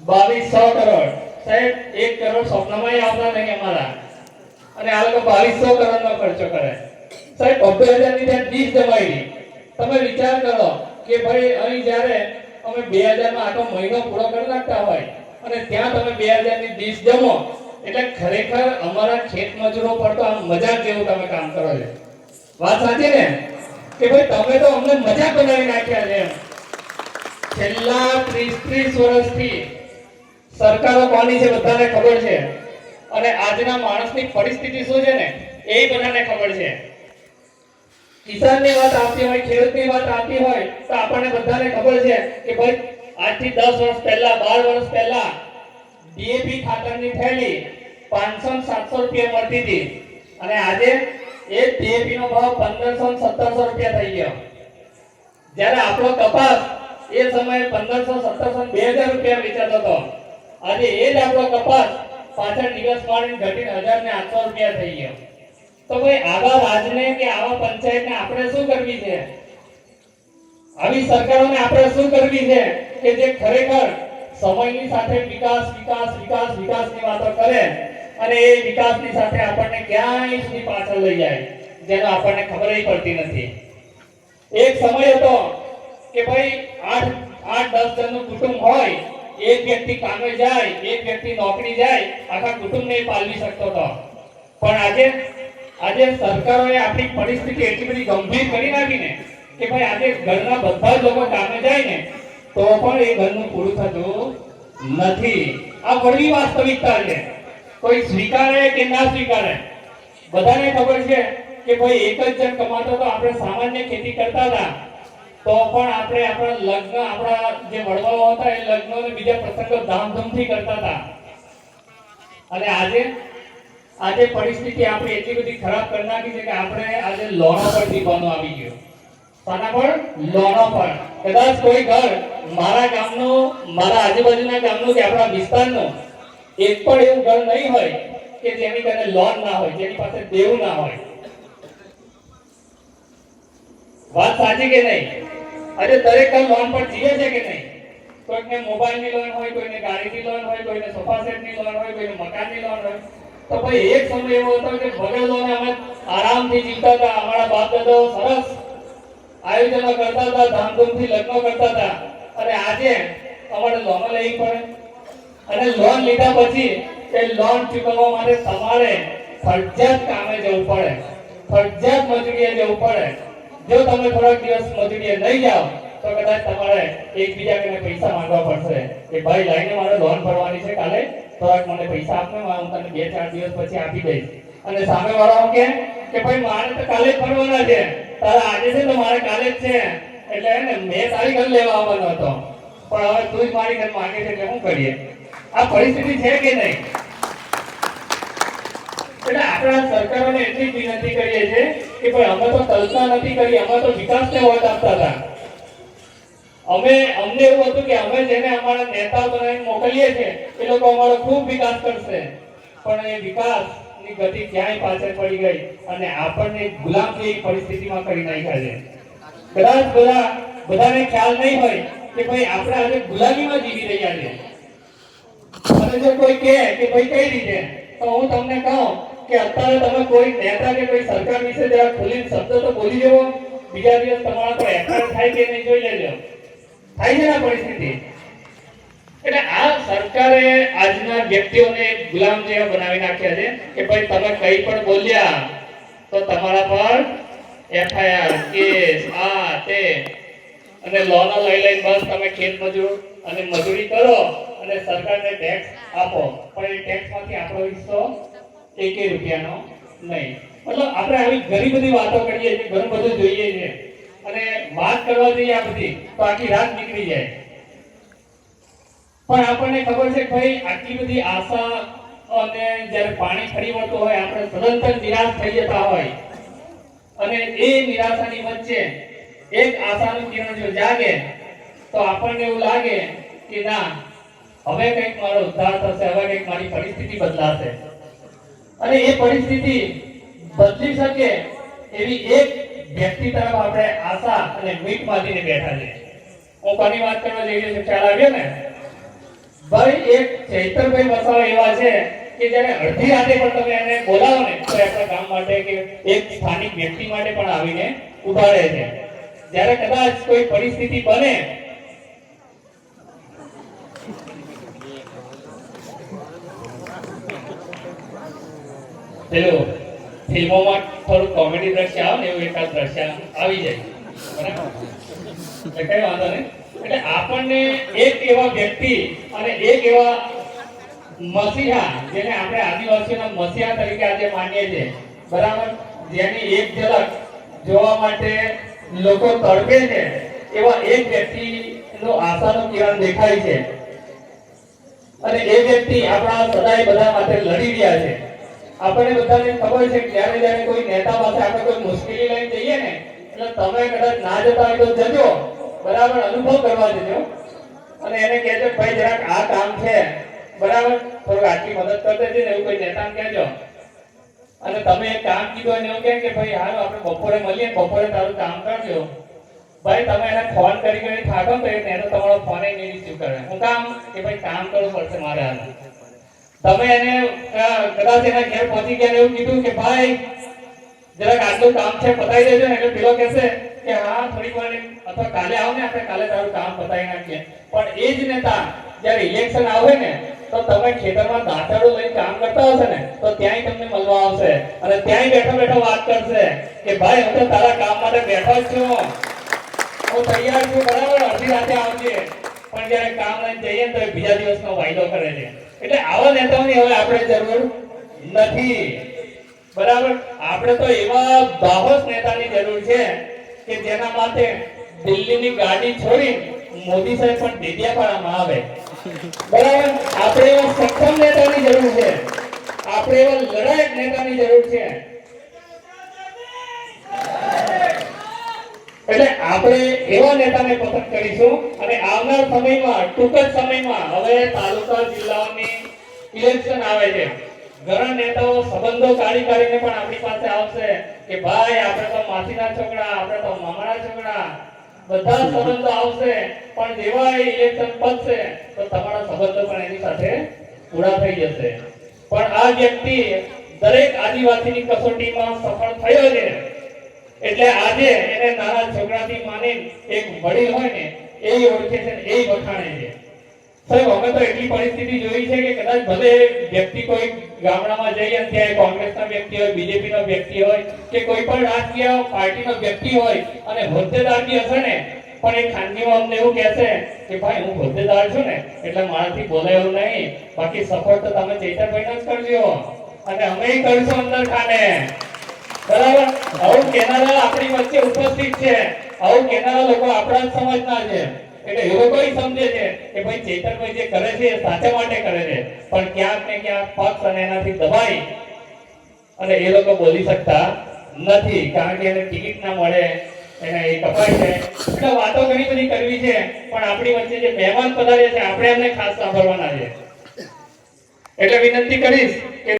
2200 કરોડ સાહેબ, 1 કરોડ સ્વપ્નમાં આવતા નહીં અમારા, અને આ લોકો 2200 કરોડનો ખર્ચો કરે સાહેબ. 20000 ની ત્યાં 20 જમાઈ. તમે વિચાર કરો કે ભાઈ અહીં જ્યારે અમે 2000 માં આખો મહિનો પૂરો કરી નાખતા હોય અને ત્યાં તમે 2000 ની 20 જમો, એટલે ખરેખર અમારા ખેત મજૂરો પર તો આમ મજાક જેવું તમે કામ કરો છો. વાત સાચી ને કે ભાઈ તમે તો અમને મજાક બનાવી નાખ્યા છે. છેલ્લા 30 વર્ષથી સરકારો કોની છે બધાને ખબર છે, અને આજના માણસની પરિસ્થિતિ શું છે ને એ બધાને ખબર છે. કિસાનની વાત આવતી હોય, ખેડૂતની વાત આવતી હોય તો આપણને બધાને ખબર છે કે ભાઈ આજથી 10 વર્ષ પહેલા, 12 વર્ષ પહેલા ડીએપી ખાતરની થેલી 500-700 રૂપિયા મળતી હતી, અને આજે એ ડીએપી નો ભાવ 1500-1700 રૂપિયા થઈ ગયો. જ્યારે આપણો કપાસ એ સમયે 1500-1700-2000 રૂપિયા વેચાતો હતો, આજે એ જ આપણો કપાસ પાછળ દિવસ મારીને ઘટીને 1000 ને 800 રૂપિયા થઈ ગયો. તો ભાઈ આવા રાજને કે આવા પંચાયતને આપણે શું કરવી છે? આવી સરકારોને આપણે શું કરવી છે કે જે ખરેખર સમયની સાથે વિકાસ વિકાસ વિકાસ વિકાસની વાતો કરે અને એ વિકાસની સાથે આપણને ક્યાંય સુધી પાછળ લઈ જાય, જેનો આપણને ખબર પડતી નથી. એક સમય હતો કે ભાઈ 8-10 જણનું કુટુંબ હોય, એક વ્યક્તિ કામે જાય, એક વ્યક્તિ નોકરી જાય, આખા કુટુંબને પાલવી શકતો હતો. પણ આજે સરકારોએ આપણી પરિસ્થિતિ એટલી બધી ગંભીર કરી નાખીને કે ભાઈ આજે ઘરના બધા જ લોકો કામે જાય ને તો પણ એ ઘરનું પૂરું થતું નથી. આ વળવી વાસ્તવિકતા છે. કોઈ સ્વીકારે કે ના સ્વીકારે, બધાને ખબર છે કે ભાઈ એક જ જણ કમાતો તો આપણે સામાન્ય ખેતી કરતા હતા તો પણ આપણે આપણા લગ્ન, આપણા જે વડવાઓ હતા એ લગ્નો અને બીજા પ્રસંગો ધામધૂમથી કરતા હતા. અને આજે પરિસ્થિતિ આપણી એટલી બધી ખરાબ કરી નાખી છે કે આપણે આજે લોનો પર જીવવાનું આવી ગયું. સાના પર? લોનો પર. કદાચ કોઈ ઘર મારા ગામનું, મારા આજુબાજુના ગામનું કે આપણા વિસ્તારનું એક પણ એવું ઘર નહીં હોય કે જેની પાસે લોન ના હોય, જેની પાસે દેવું ના હોય. વાત સાચી કે નહીં? આજે દરેક ઘર લોન પર જીવે છે કે નહીં? કોઈને મોબાઈલની લોન હોય, કોઈને ગાડીની લોન હોય, કોઈને સોફા સેટની લોન હોય, કોઈને મકાનની લોન હોય. તો ભાઈ એક સમય એવો હતો કે વગર લોને અમે આરામથી જીવતા હતા. અમારા બાપ દાદાઓ સરસ આયોજનો કરતા હતા, ધામધૂમથી લગ્નો કરતા હતા, અને આજે અમારે લોન લેવી પડે. અને લોન લીધા પછી એ લોન ચૂકવવા માટે તમારે ફરજિયાત કામે જવું પડે, ફરજિયાત મજૂરીએ જવું પડે. જો તમે થોડાક દિવસ મજૂરીએ નહીં જાઓ તો કદાચ તમારે એકબીજાને પૈસા માંગવા પડશે કે ભાઈ લાઈને મારે લોન ભરવાની છે, કાલે થોડાક મને પૈસા આપને, હું તને 2-4 દિવસ પછી આપી દઈશ. અને સામે વાળો કે ભાઈ મારે તો કાલે જ ભરવાના છે, તારા આજે છે તો મારે કાલે જ છે, એટલે ને મેં તારી ઘર લેવા આવવાનો હતો પણ હવે તું જ મારી ઘર માંગે છે એટલે શું કરીએ? આ પરિસ્થિતિ છે કે નહીં? એટલે આપણા સરકારોને એટલી વિનંતી કરીએ છીએ કે ભાઈ અમે તો કલ્પના નથી કરી, અમે તો વિકાસને વોટ આપતા હતા. અમને એવું હતું કે અમે જેને અમારા નેતા બનાવીને મોકલીએ છીએ એ લોકો અમારો ખૂબ વિકાસ કરશે, પણ એ વિકાસની ગતિ ક્યાંય પાછળ પડી ગઈ અને આપણને ગુલામ જેવી પરિસ્થિતિમાં કરી નાખ્યા છે. કદાચ બધાને ખ્યાલ નહીં હોય કે ભાઈ આપણે આજે ગુલામીમાં જીવી રહ્યા છીએ. અને જો કોઈ કહે કે ભાઈ કઈ રીતે, તો હું તમને કહું કે અત્યારે તમે કોઈ નેતા કે કોઈ સરકાર વિશે જરા ખુલ્લીને શબ્દ તો બોલી જવો, બીજા દિવસ તમારા પર એફઆઈઆર થાય કે નહીં જોઈ લેજો. થાય છે ને પરિસ્થિતિ? એટલે આ સરકારે આજના વ્યક્તિઓને ગુલામ જેવા બનાવી નાખ્યા છે કે ભાઈ તમે કઈ પણ બોલ્યા તો તમારા પર એફઆઈઆર, કેસ, આ તે, અને લોનો લઈ બસ તમે ખેત મજૂર અને મજૂરી કરો અને સરકારને ટેક્સ આપો, પણ એ ટેક્સમાંથી આપણો હિસ્સો 1 રૂપિયાનો નહીં. મતલબ આપણે આવી ઘણી બધી વાતો કરીએ છીએ, ઘણું બધું જોઈએ છીએ, અને વાત કરવા જઈએ આ બધી તો આખી રાત નીકળી જાય. પણ આપણને ખબર છે કે ભાઈ આટલી બધી આશા અને જ્યારે પાણી ફરી વળતું હોય આપણે સદંતર નિરાશ થઈ જતા હોય, અને એ નિરાશાની વચ્ચે એક આશાનું કિરણ જો જાગે તો આપણને એવું લાગે કે ના, હવે કંઈક મારો ઉદ્ધાર થશે, હવે કંઈક મારી પરિસ્થિતિ બદલાશે. અને એ પરિસ્થિતિ બદલી શકે એવી એક વ્યક્તિ તરફ આપણે આશા અને મીટ બાંધીને બેઠા છે. હું કોની વાત કરવા જઈ રહ્યો છું ખ્યાલ આવ્યો ને? ભાઈ એક ચૈતરભાઈ વસાવા એવા છે કે જ્યારે અડધી રાતે પણ તમે એને બોલાવો ને તો આપણા ગામ માટે કે એક સ્થાનિક વ્યક્તિ માટે પણ આવીને ઉભા રહે છે. જ્યારે કદાચ કોઈ પરિસ્થિતિ બને પેલું ફિલ્મોમાં થોડું કોમેડી દ્રશ્ય આવે ને એવું એકાદ દ્રશ્ય આવી જાય બરાબર એટલે કઈ વાંધો નહીં. એટલે આપણને એક એવા વ્યક્તિ અને એક એવા મસીહા જેને આપણે આદિવાસીઓના મસીહા તરીકે આજે માનીએ છીએ બરાબર, જેની એક ઝલક જોવા માટે લોકો તડપે છે એવા એક વ્યક્તિનો આશાનો કિરણ દેખાય છે અને એ વ્યક્તિ આપણા સદાય બધા માટે લડી રહ્યા છે. આપણને બધાને ખબર છે કે જ્યારે જ્યારે કોઈ નેતા પાસે આપણે કોઈ મુશ્કેલી લઈને જઈએ ને એટલે તમે કદાચ ના જતા હોય તો જજો બરાબર, અનુભવ કરવા જજો અને એને કહેજો ભાઈ જરાક આ કામ છે બરાબર, થોડું આટલી મદદ કરી દેજે ને એવું કોઈ નેતાને કહેજો. અને તમે એક કામ કીધું અને એવું કહે કે ભાઈ હાલો આપણે બપોરે મળીએ, બપોરે તારું કામ કરજો. ભાઈ તમે એને ફોન કરી થાકો તો એ નેતા તમારો ફોન નહીં રિસીવ કરે. હું કામ કે ભાઈ કામ કરવું પડશે મારે હાલ. તમે એને કદાચ એના ઘેર પહોંચી ગયા એવું કીધું કે ભાઈ જરાક આટલું કામ છે પતાવી દેજો ને, એટલે પેલો કહેશે કે હા થોડીક વાર અથવા કાલે આવો ને આપણે કાલે તારું કામ પતાવી નાખીએ. પણ એ જ નેતા જ્યારે ઇલેક્શન આવે ને તો તમે ખેતરમાં દાંતરડું લઈને કામ કરતા હશે ને તો ત્યાંય તમને મળવા આવશે અને ત્યાંય બેઠો બેઠો વાત કરશે કે ભાઈ હું તો તારા કામ માટે બેઠો જ છું, હું તૈયાર છું બરાબર, અડધી રાતે આવજે. પણ જ્યારે કામ લઈને જઈએ તો બીજા દિવસનો વાયદો કરે છે. એટલે આવા નેતાઓની હવે આપણે જરૂર નથી બરાબર. આપણે તો એવા બાહોશ નેતાની જરૂર છે કે જેના માટે દિલ્હીની ગાડી છોડી મોદી સાહેબ પણ ડેડિયાપાડામાં આવે બરાબર. આપણે એવા સક્ષમ નેતાની જરૂર છે, આપણે એવા લડાયક નેતાની જરૂર છે. એટલે આપણે એવા નેતાને પસંદ કરીશું અને આવનાર સમયમાં ટૂંક જ સમયમાં હવે તાલુકા જિલ્લાઓની ઇલેક્શન આવે છે. ઘણા નેતાઓ સંબંધો કાઢીને પણ આપણી પાસે આવશે કે ભાઈ આપણે તો માસીના છોકરા, આપણે તો મામાના છોકરા, બધા સંબંધો આવશે. પણ જેવા ઇલેક્શન પતશે તો તમારા સંબંધો પણ એની સાથે પૂરા થઈ જશે. પણ આ વ્યક્તિ દરેક આદિવાસીની કસોટીમાં સફળ થયો છે એટલે આજે એને નાના છોકરાથી માની એક વડીલ હોય ને એ ઓળખે છે, એ વખાણે છે. સાહેબ અમે તો એટલી પરિસ્થિતિ જોઈ છે કે કદાચ ભલે વ્યક્તિ કોઈ ગામડામાં જઈ અને ત્યાં કોંગ્રેસના વ્યક્તિ હોય, બીજેપીનો વ્યક્તિ હોય કે કોઈ પણ રાજકીય પાર્ટીનો વ્યક્તિ હોય અને હોદ્દેદાર બી હશે ને પણ એ ખાનગીમાં અમને એવું કહેશે કે ભાઈ હું હોદ્દેદાર છું ને એટલે મારાથી બોલાય એવું નહીં, બાકી સપોર્ટ તો તમે ચૈતરભાઈનો જ કરજો અને અમે કરીશું અંદર ખાને બરાબર. આવું કેનારા આપણી વચ્ચે ઉપસ્થિત છે, આવું કેનારા લોકો આપણા જ સમાજના છે એટલે એ લોકો સમજે છે કે ભાઈ ચૈતરભાઈ જે કરે છે એ સાચા માટે કરે છે. પણ ક્યાંક ને ક્યાંક પક્ષ અને એનાથી દબાઈ અને એ લોકો બોલી શકતા નથી કારણ કે એને ટિકિટ ના મળે, એને એ કપાય છે. એટલે વાતો ઘણી બધી કરવી છે પણ આપણી વચ્ચે જે મહેમાન પધાર્યા છે આપણે એમને ખાસ સાંભળવાના છે. એટલે વિનંતી કરીશ